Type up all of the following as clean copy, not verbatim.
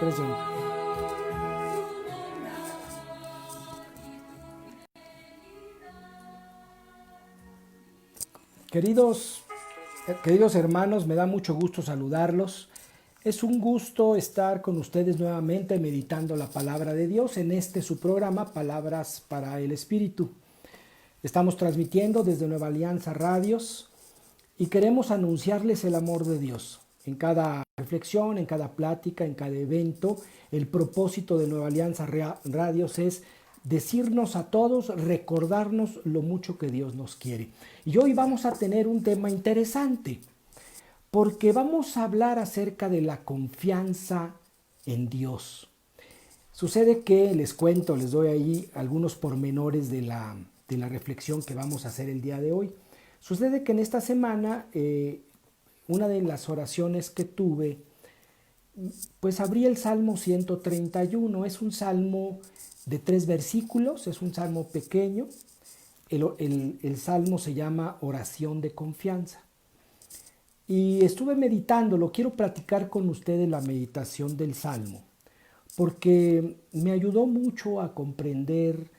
expresión. Queridos hermanos, me da mucho gusto saludarlos. Es un gusto estar con ustedes nuevamente meditando la palabra de Dios en este su programa, Palabras para el Espíritu. Estamos transmitiendo desde Nueva Alianza Radios y queremos anunciarles el amor de Dios. En cada reflexión, en cada plática, en cada evento, el propósito de Nueva Alianza Radios es decirnos a todos, recordarnos lo mucho que Dios nos quiere. Y hoy vamos a tener un tema interesante, porque vamos a hablar acerca de la confianza en Dios. Sucede que, les cuento, les doy ahí algunos pormenores de la reflexión que vamos a hacer el día de hoy. Sucede que en esta semana, una de las oraciones que tuve, pues abrí el Salmo 131. Es un salmo de 3 versículos, es un salmo pequeño. El salmo se llama Oración de Confianza. Y estuve meditándolo. Quiero platicar con ustedes la meditación del salmo, porque me ayudó mucho a comprender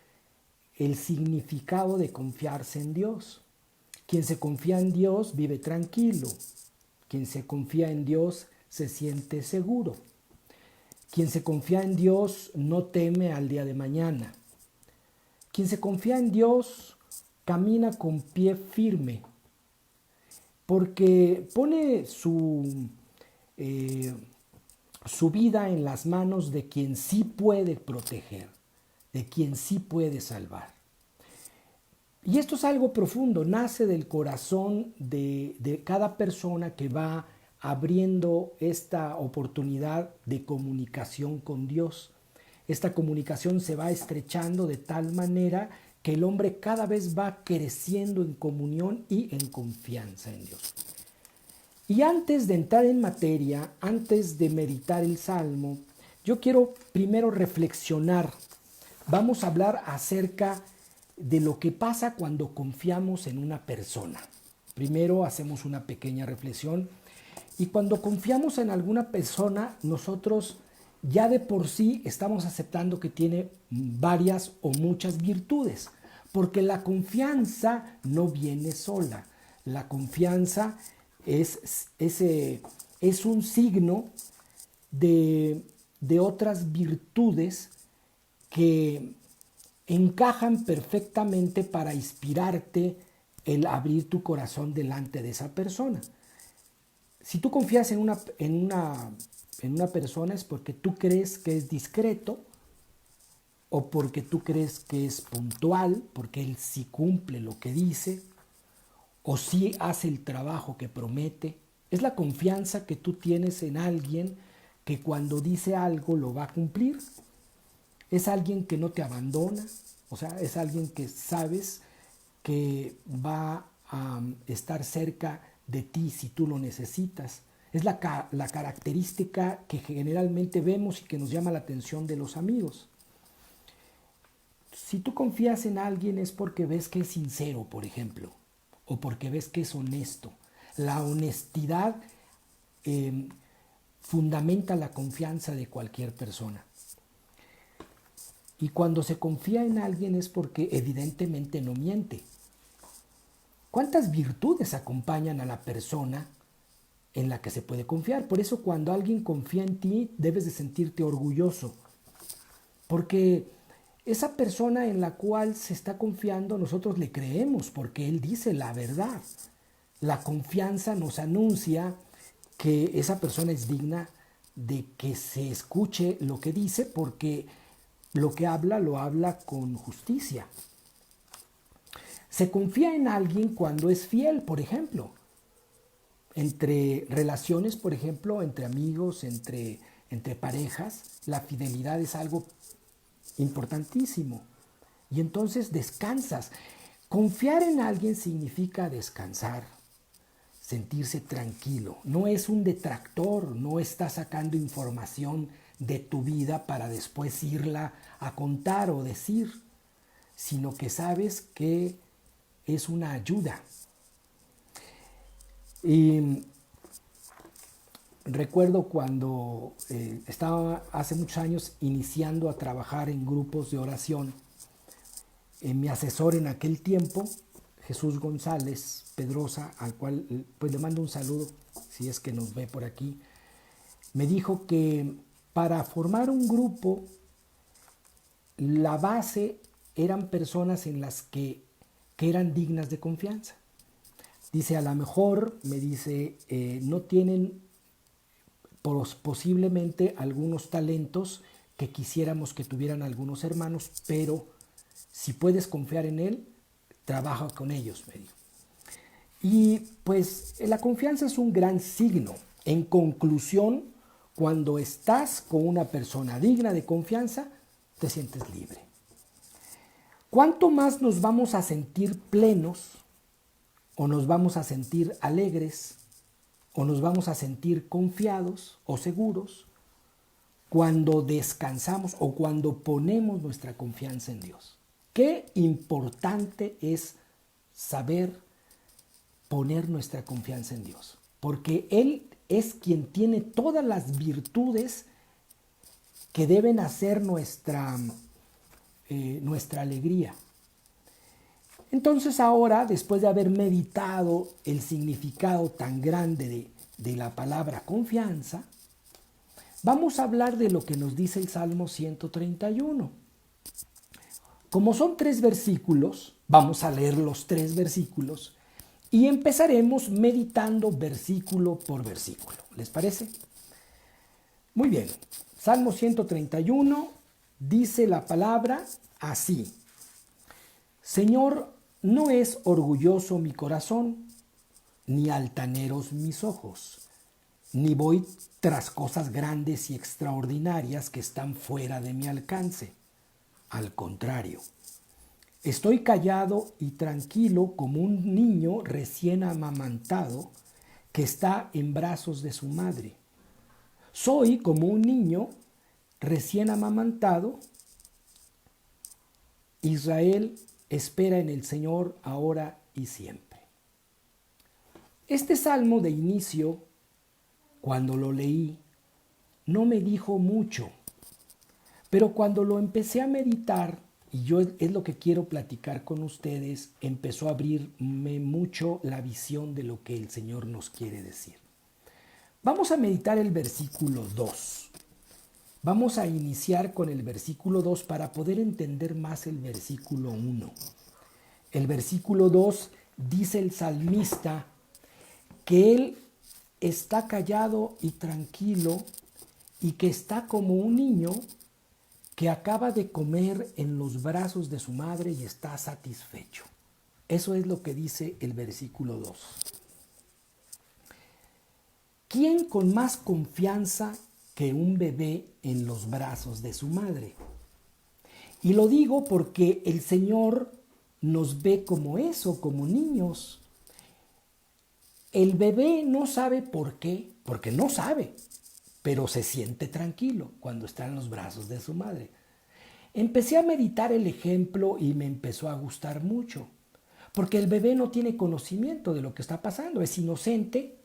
el significado de confiarse en Dios. Quien se confía en Dios vive tranquilo. Quien se confía en Dios se siente seguro. Quien se confía en Dios no teme al día de mañana. Quien se confía en Dios camina con pie firme, porque pone su vida en las manos de quien sí puede proteger, de quien sí puede salvar. Y esto es algo profundo, nace del corazón de cada persona que va abriendo esta oportunidad de comunicación con Dios. Esta comunicación se va estrechando de tal manera que el hombre cada vez va creciendo en comunión y en confianza en Dios. Y antes de entrar en materia, antes de meditar el Salmo, yo quiero primero reflexionar. Vamos a hablar acerca de lo que pasa cuando confiamos en una persona. Primero hacemos una pequeña reflexión, y cuando confiamos en alguna persona, nosotros ya de por sí estamos aceptando que tiene varias o muchas virtudes, porque la confianza no viene sola. La confianza es un signo de otras virtudes que encajan perfectamente para inspirarte el abrir tu corazón delante de esa persona. Si tú confías en una persona, es porque tú crees que es discreto, o porque tú crees que es puntual, porque él sí cumple lo que dice, o sí hace el trabajo que promete. Es la confianza que tú tienes en alguien que cuando dice algo lo va a cumplir. Es alguien que no te abandona, o sea, es alguien que sabes que va a estar cerca de ti si tú lo necesitas. Es la característica que generalmente vemos y que nos llama la atención de los amigos. Si tú confías en alguien es porque ves que es sincero, por ejemplo, o porque ves que es honesto. La honestidad fundamenta la confianza de cualquier persona. Y cuando se confía en alguien es porque evidentemente no miente. ¿Cuántas virtudes acompañan a la persona en la que se puede confiar? Por eso cuando alguien confía en ti debes de sentirte orgulloso, porque esa persona en la cual se está confiando nosotros le creemos porque él dice la verdad. La confianza nos anuncia que esa persona es digna de que se escuche lo que dice, porque lo que habla lo habla con justicia. Se confía en alguien cuando es fiel, por ejemplo. Entre relaciones, por ejemplo, entre amigos, entre parejas, la fidelidad es algo importantísimo. Y entonces descansas. Confiar en alguien significa descansar, sentirse tranquilo. No es un detractor, no está sacando información de tu vida para después irla a contar o decir, sino que sabes que es una ayuda. Y Recuerdo cuando estaba hace muchos años iniciando a trabajar en grupos de oración. Mi asesor en aquel tiempo, Jesús González Pedrosa, al cual pues le mando un saludo si es que nos ve por aquí, me dijo que para formar un grupo la base eran personas en las que eran dignas de confianza. Dice, a lo mejor, me dice, no tienen posiblemente algunos talentos que quisiéramos que tuvieran algunos hermanos, pero si puedes confiar en él, trabaja con ellos, me dijo. Y pues la confianza es un gran signo. En conclusión, cuando estás con una persona digna de confianza, te sientes libre. ¿Cuánto más nos vamos a sentir plenos o nos vamos a sentir alegres o nos vamos a sentir confiados o seguros cuando descansamos o cuando ponemos nuestra confianza en Dios? Qué importante es saber poner nuestra confianza en Dios, porque Él es quien tiene todas las virtudes que deben hacer nuestra alegría. Entonces ahora, después de haber meditado el significado tan grande de la palabra confianza, vamos a hablar de lo que nos dice el Salmo 131. Como son 3 versículos, vamos a leer los 3 versículos y empezaremos meditando versículo por versículo. ¿Les parece? Muy bien. Salmo 131 dice la palabra así: Señor, no es orgulloso mi corazón, ni altaneros mis ojos, ni voy tras cosas grandes y extraordinarias que están fuera de mi alcance. Al contrario, estoy callado y tranquilo como un niño recién amamantado que está en brazos de su madre. Soy como un niño recién amamantado. Israel espera en el Señor ahora y siempre. Este salmo de inicio, cuando lo leí, no me dijo mucho, pero cuando lo empecé a meditar, y yo es lo que quiero platicar con ustedes, empezó a abrirme mucho la visión de lo que el Señor nos quiere decir. Vamos a meditar el versículo 2. Vamos a iniciar con el versículo 2 para poder entender más el versículo 1. El versículo 2 dice el salmista que él está callado y tranquilo y que está como un niño que acaba de comer en los brazos de su madre y está satisfecho. Eso es lo que dice el versículo 2. ¿Quién con más confianza que un bebé en los brazos de su madre? Y lo digo porque el Señor nos ve como eso, como niños. El bebé no sabe por qué, porque no sabe, pero se siente tranquilo cuando está en los brazos de su madre. Empecé a meditar el ejemplo y me empezó a gustar mucho, porque el bebé no tiene conocimiento de lo que está pasando, es inocente,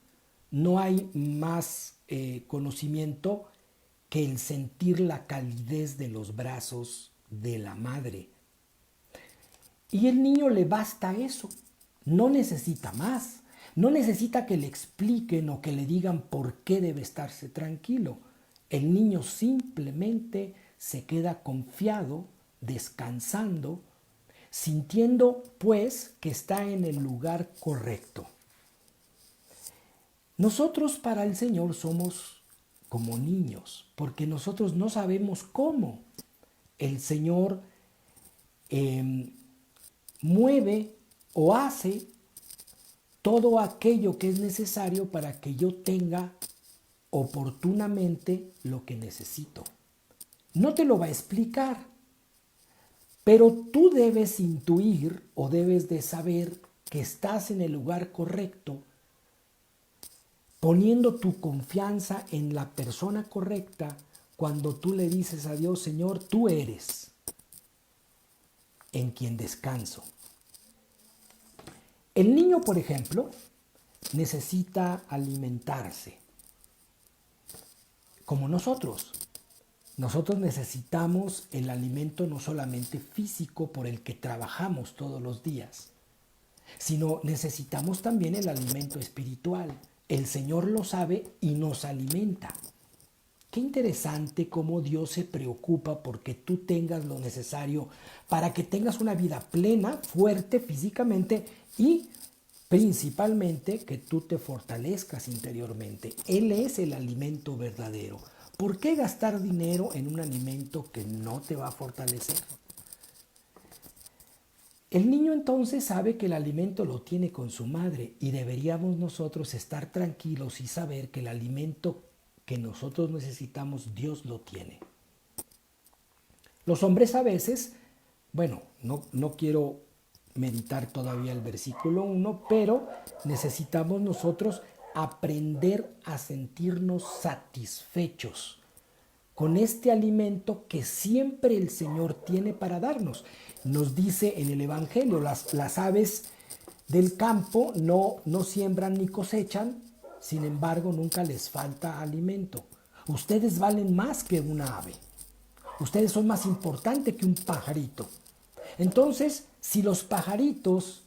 no hay más conocimiento que el sentir la calidez de los brazos de la madre. Y el niño le basta eso, no necesita más, no necesita que le expliquen o que le digan por qué debe estarse tranquilo. El niño simplemente se queda confiado, descansando, sintiendo pues que está en el lugar correcto. Nosotros para el Señor somos como niños, porque nosotros no sabemos cómo el Señor mueve o hace todo aquello que es necesario para que yo tenga oportunamente lo que necesito. No te lo va a explicar, pero tú debes intuir o debes de saber que estás en el lugar correcto, poniendo tu confianza en la persona correcta cuando tú le dices a Dios: Señor, tú eres en quien descanso. El niño, por ejemplo, necesita alimentarse. como nosotros. Nosotros necesitamos el alimento no solamente físico por el que trabajamos todos los días, sino necesitamos también el alimento espiritual. El Señor lo sabe y nos alimenta. Qué interesante cómo Dios se preocupa porque tú tengas lo necesario para que tengas una vida plena, fuerte físicamente y principalmente que tú te fortalezcas interiormente. Él es el alimento verdadero. ¿Por qué gastar dinero en un alimento que no te va a fortalecer? El niño entonces sabe que el alimento lo tiene con su madre y deberíamos nosotros estar tranquilos y saber que el alimento que nosotros necesitamos, Dios lo tiene. Los hombres a veces, bueno, no quiero meditar todavía el versículo 1, pero necesitamos nosotros aprender a sentirnos satisfechos con este alimento que siempre el Señor tiene para darnos. Nos dice en el Evangelio, las aves del campo no siembran ni cosechan, sin embargo nunca les falta alimento. Ustedes valen más que una ave. Ustedes son más importantes que un pajarito. Entonces, si los pajaritos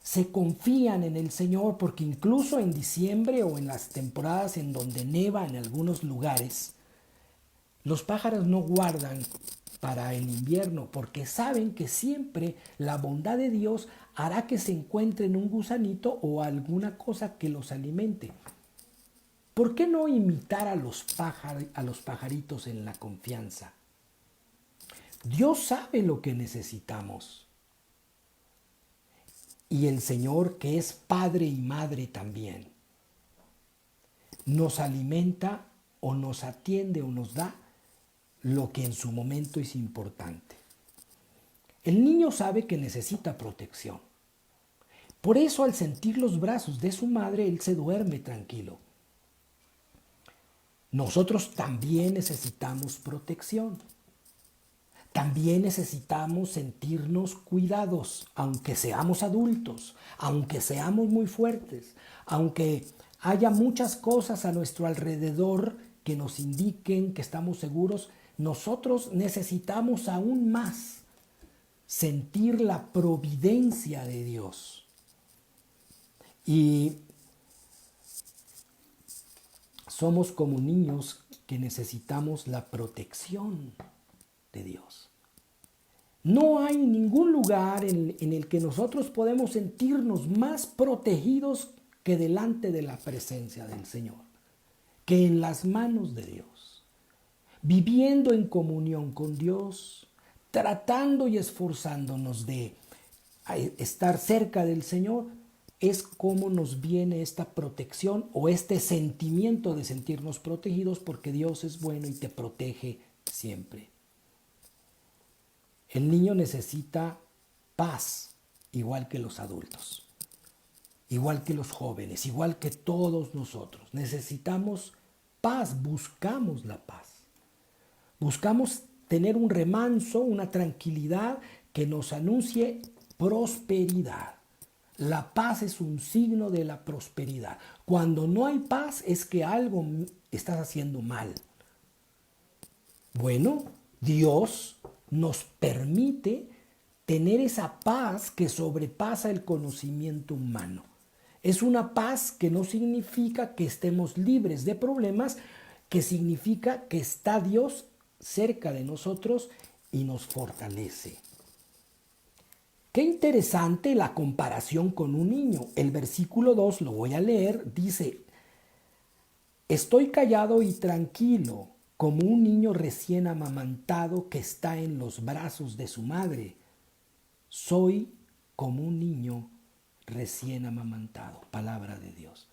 se confían en el Señor, porque incluso en diciembre o en las temporadas en donde neva en algunos lugares, los pájaros no guardan para el invierno porque saben que siempre la bondad de Dios hará que se encuentren un gusanito o alguna cosa que los alimente. ¿Por qué no imitar a los pajaritos en la confianza? Dios sabe lo que necesitamos. Y el Señor, que es Padre y Madre también, nos alimenta o nos atiende o nos da lo que en su momento es importante. El niño sabe que necesita protección. Por eso al sentir los brazos de su madre, él se duerme tranquilo. Nosotros también necesitamos protección. También necesitamos sentirnos cuidados, aunque seamos adultos, aunque seamos muy fuertes, aunque haya muchas cosas a nuestro alrededor que nos indiquen que estamos seguros, nosotros necesitamos aún más sentir la providencia de Dios. Y somos como niños que necesitamos la protección de Dios. No hay ningún lugar en el que nosotros podemos sentirnos más protegidos que delante de la presencia del Señor, que en las manos de Dios, viviendo en comunión con Dios, tratando y esforzándonos de estar cerca del Señor, es como nos viene esta protección o este sentimiento de sentirnos protegidos porque Dios es bueno y te protege siempre. El niño necesita paz, igual que los adultos, igual que los jóvenes, igual que todos nosotros. Necesitamos paz, buscamos la paz. Buscamos tener un remanso, una tranquilidad que nos anuncie prosperidad. La paz es un signo de la prosperidad. Cuando no hay paz es que algo estás haciendo mal. Bueno, Dios nos permite tener esa paz que sobrepasa el conocimiento humano. Es una paz que no significa que estemos libres de problemas, que significa que está Dios cerca de nosotros y nos fortalece. Qué interesante la comparación con un niño. El versículo 2, lo voy a leer, dice: estoy callado y tranquilo, como un niño recién amamantado que está en los brazos de su madre. Soy como un niño recién amamantado. Palabra de Dios.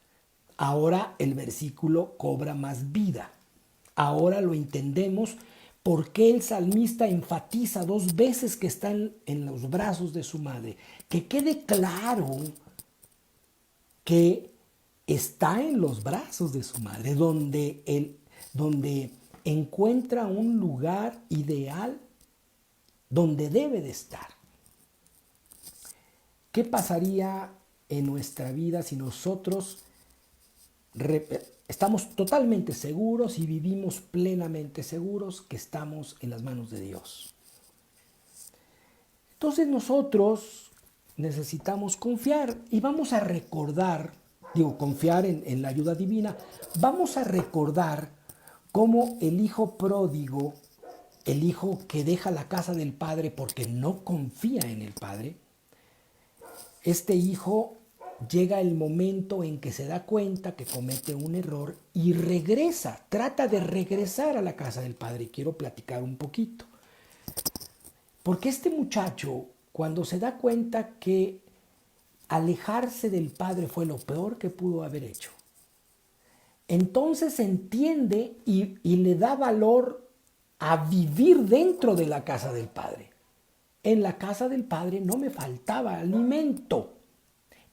Ahora el versículo cobra más vida. Ahora lo entendemos por qué el salmista enfatiza 2 veces que está en los brazos de su madre. Que quede claro que está en los brazos de su madre, donde encuentra un lugar ideal donde debe de estar. ¿Qué pasaría en nuestra vida si nosotros estamos totalmente seguros y vivimos plenamente seguros que estamos en las manos de Dios. Entonces nosotros necesitamos confiar y vamos a recordar, confiar en la ayuda divina, vamos a recordar cómo el hijo pródigo, el hijo que deja la casa del padre porque no confía en el padre, este hijo llega el momento en que se da cuenta que comete un error y regresa, trata de regresar a la casa del padre. Quiero platicar un poquito. Porque este muchacho, cuando se da cuenta que alejarse del padre fue lo peor que pudo haber hecho, entonces entiende y le da valor a vivir dentro de la casa del padre. En la casa del padre no me faltaba alimento,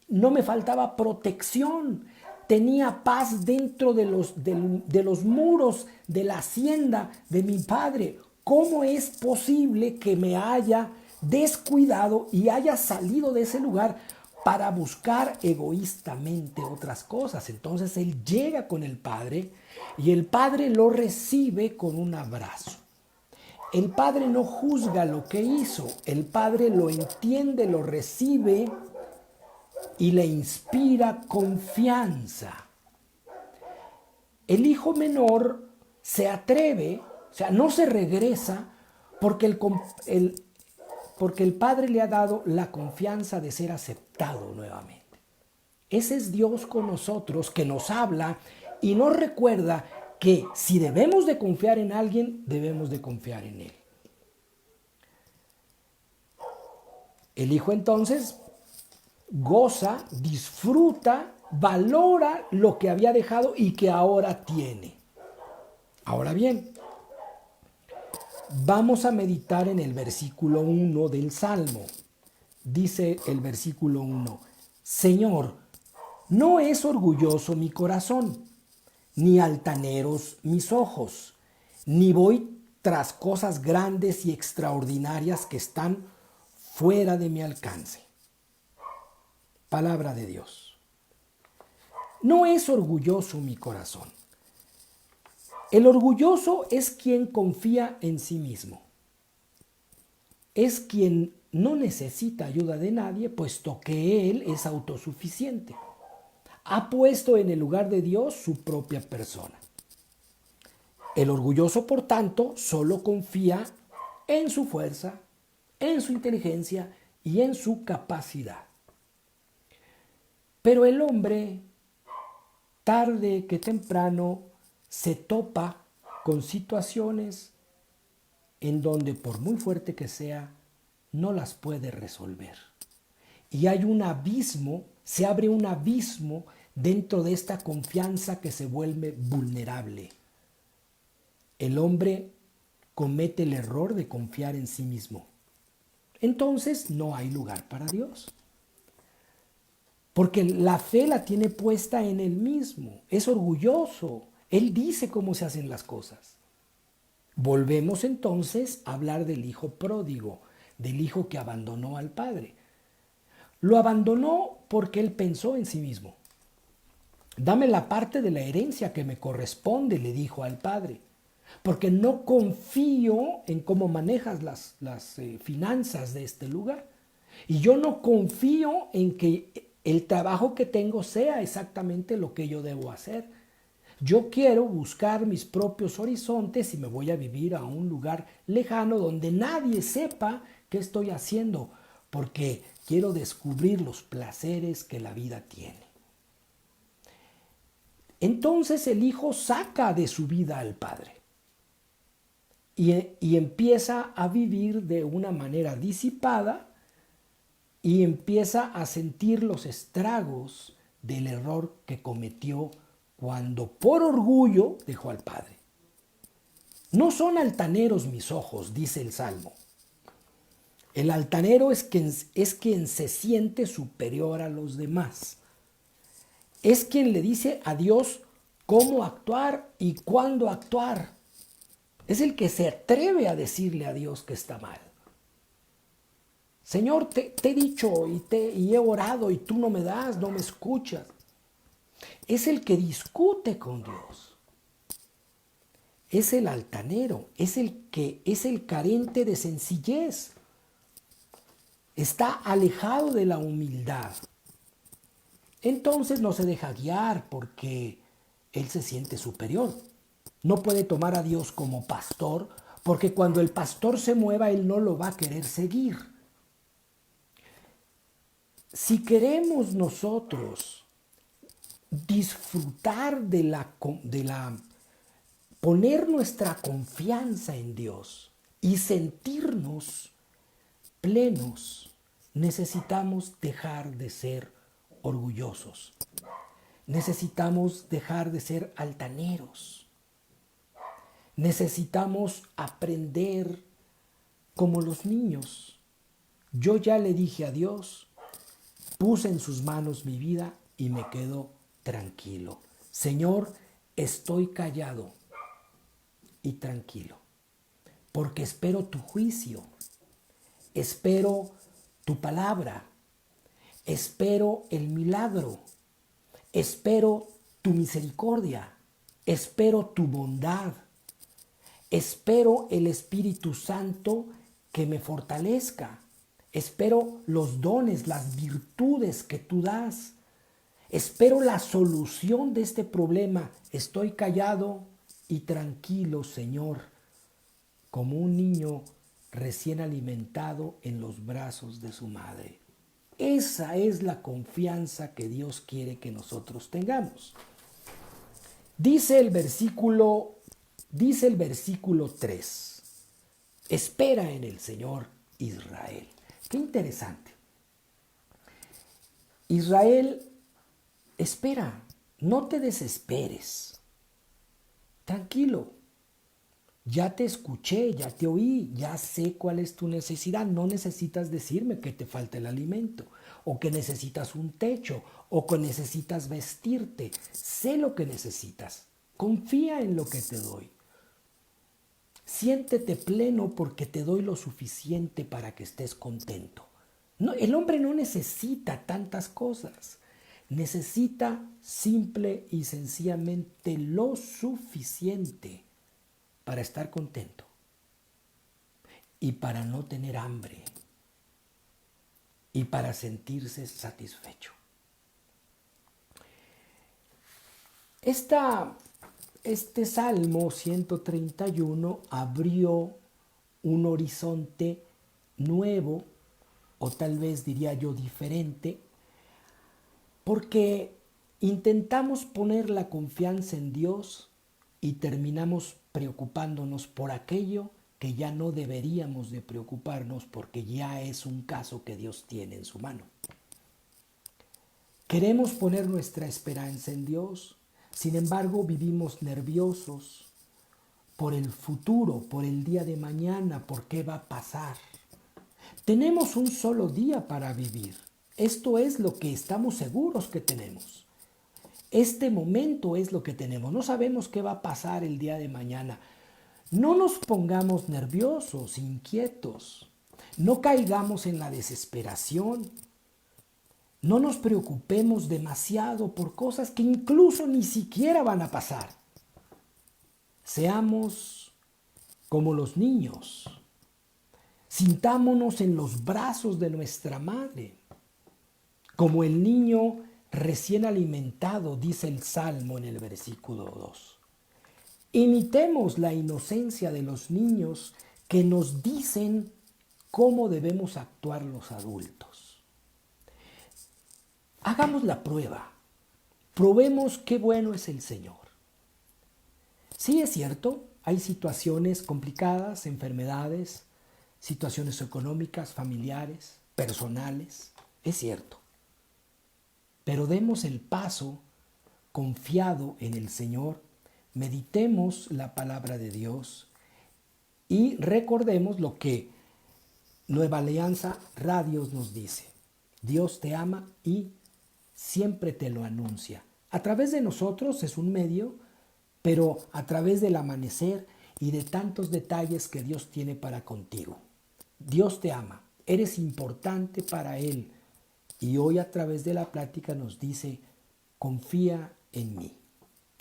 no me faltaba protección, tenía paz dentro de los muros de la hacienda de mi padre. ¿Cómo es posible que me haya descuidado y haya salido de ese lugar para buscar egoístamente otras cosas? Entonces él llega con el padre y el padre lo recibe con un abrazo. El padre no juzga lo que hizo, el padre lo entiende, lo recibe y le inspira confianza. El hijo menor se atreve, o sea, no se regresa porque el padre le ha dado la confianza de ser aceptado nuevamente. Ese es Dios con nosotros, que nos habla y nos recuerda que si debemos de confiar en alguien, debemos de confiar en él. El hijo entonces goza, disfruta, valora lo que había dejado y que ahora tiene. Ahora bien, vamos a meditar en el versículo 1 del Salmo. Dice el versículo 1: Señor, no es orgulloso mi corazón, ni altaneros mis ojos, ni voy tras cosas grandes y extraordinarias que están fuera de mi alcance. Palabra de Dios. No es orgulloso mi corazón. El orgulloso es quien confía en sí mismo. Es quien no necesita ayuda de nadie, puesto que él es autosuficiente. Ha puesto en el lugar de Dios su propia persona. El orgulloso, por tanto, solo confía en su fuerza, en su inteligencia y en su capacidad. Pero el hombre, tarde que temprano, se topa con situaciones en donde, por muy fuerte que sea, no las puede resolver. Y hay un abismo, se abre un abismo dentro de esta confianza que se vuelve vulnerable. El hombre comete el error de confiar en sí mismo. Entonces no hay lugar para Dios. Porque la fe la tiene puesta en él mismo. Es orgulloso. Él dice cómo se hacen las cosas. Volvemos entonces a hablar del hijo pródigo, del hijo que abandonó al padre. Lo abandonó porque él pensó en sí mismo. Dame la parte de la herencia que me corresponde, le dijo al padre, porque no confío en cómo manejas las finanzas de este lugar. Y yo no confío en que el trabajo que tengo sea exactamente lo que yo debo hacer. Yo quiero buscar mis propios horizontes y me voy a vivir a un lugar lejano donde nadie sepa qué estoy haciendo, porque quiero descubrir los placeres que la vida tiene. Entonces el hijo saca de su vida al padre y empieza a vivir de una manera disipada y empieza a sentir los estragos del error que cometió cuando por orgullo dejó al padre. No son altaneros mis ojos, dice el Salmo. El altanero es quien se siente superior a los demás. Es quien le dice a Dios cómo actuar y cuándo actuar. Es el que se atreve a decirle a Dios que está mal. Señor, te he dicho y he orado y tú no me das, no me escuchas. es el que discute con Dios, es el altanero, es el carente de sencillez, está alejado de la humildad. Entonces no se deja guiar porque él se siente superior. No puede tomar a Dios como pastor porque cuando el pastor se mueva él no lo va a querer seguir. Si queremos nosotros disfrutar poner nuestra confianza en Dios y sentirnos plenos, necesitamos dejar de ser orgullosos. Necesitamos dejar de ser altaneros. Necesitamos aprender como los niños. Yo ya le dije a Dios, puse en sus manos mi vida y me quedo tranquilo. Señor, estoy callado y tranquilo, porque espero tu juicio, espero tu palabra, espero el milagro, espero tu misericordia, espero tu bondad, espero el Espíritu Santo que me fortalezca, espero los dones, las virtudes que tú das, espero la solución de este problema. Estoy callado y tranquilo, Señor, como un niño recién alimentado en los brazos de su madre. Esa es la confianza que Dios quiere que nosotros tengamos. Dice el versículo 3, espera en el Señor Israel. Qué interesante. Israel, espera, no te desesperes. Tranquilo, ya te escuché, ya te oí, ya sé cuál es tu necesidad. No necesitas decirme que te falta el alimento, o que necesitas un techo, o que necesitas vestirte. Sé lo que necesitas. Confía en lo que te doy. Siéntete pleno porque te doy lo suficiente para que estés contento. No, el hombre no necesita tantas cosas. Necesita simple y sencillamente lo suficiente para estar contento y para no tener hambre y para sentirse satisfecho. Este Salmo 131 abrió un horizonte nuevo, o tal vez diría yo diferente, porque intentamos poner la confianza en Dios y terminamos preocupándonos por aquello que ya no deberíamos de preocuparnos porque ya es un caso que Dios tiene en su mano. Queremos poner nuestra esperanza en Dios, sin embargo vivimos nerviosos por el futuro, por el día de mañana, por qué va a pasar. Tenemos un solo día para vivir. Esto es lo que estamos seguros que tenemos. Este momento es lo que tenemos. No sabemos qué va a pasar el día de mañana. No nos pongamos nerviosos, inquietos. No caigamos en la desesperación. No nos preocupemos demasiado por cosas que incluso ni siquiera van a pasar. Seamos como los niños. Sintámonos en los brazos de nuestra madre. Como el niño recién alimentado, dice el Salmo en el versículo 2. Imitemos la inocencia de los niños que nos dicen cómo debemos actuar los adultos. Hagamos la prueba. Probemos qué bueno es el Señor. Sí, es cierto, hay situaciones complicadas, enfermedades, situaciones económicas, familiares, personales. Es cierto. Pero demos el paso confiado en el Señor, meditemos la palabra de Dios y recordemos lo que Nueva Alianza Radio nos dice. Dios te ama y siempre te lo anuncia. A través de nosotros es un medio, pero a través del amanecer y de tantos detalles que Dios tiene para contigo. Dios te ama, eres importante para Él. Y hoy a través de la plática nos dice confía en mí.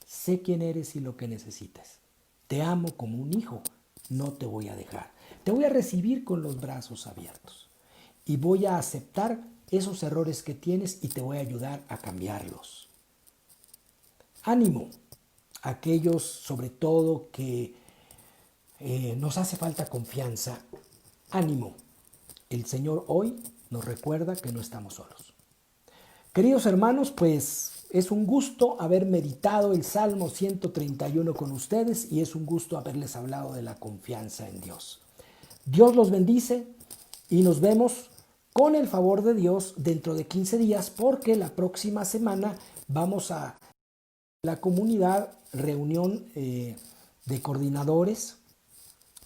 Sé quién eres y lo que necesitas. Te amo como un hijo, no te voy a dejar. Te voy a recibir con los brazos abiertos y voy a aceptar esos errores que tienes y te voy a ayudar a cambiarlos. Ánimo, aquellos sobre todo que nos hace falta confianza. Ánimo, el Señor hoy nos recuerda que no estamos solos. Queridos hermanos, pues es un gusto haber meditado el Salmo 131 con ustedes y es un gusto haberles hablado de la confianza en Dios. Dios los bendice y nos vemos con el favor de Dios dentro de 15 días porque la próxima semana vamos a la comunidad, reunión de coordinadores,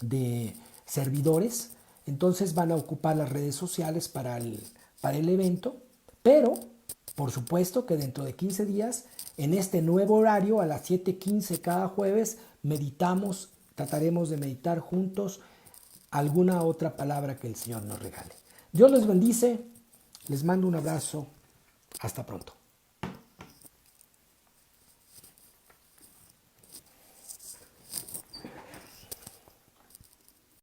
de servidores. Entonces van a ocupar las redes sociales para el evento, pero por supuesto que dentro de 15 días, en este nuevo horario, a las 7:15 cada jueves, trataremos de meditar juntos alguna otra palabra que el Señor nos regale. Dios les bendice, les mando un abrazo, hasta pronto.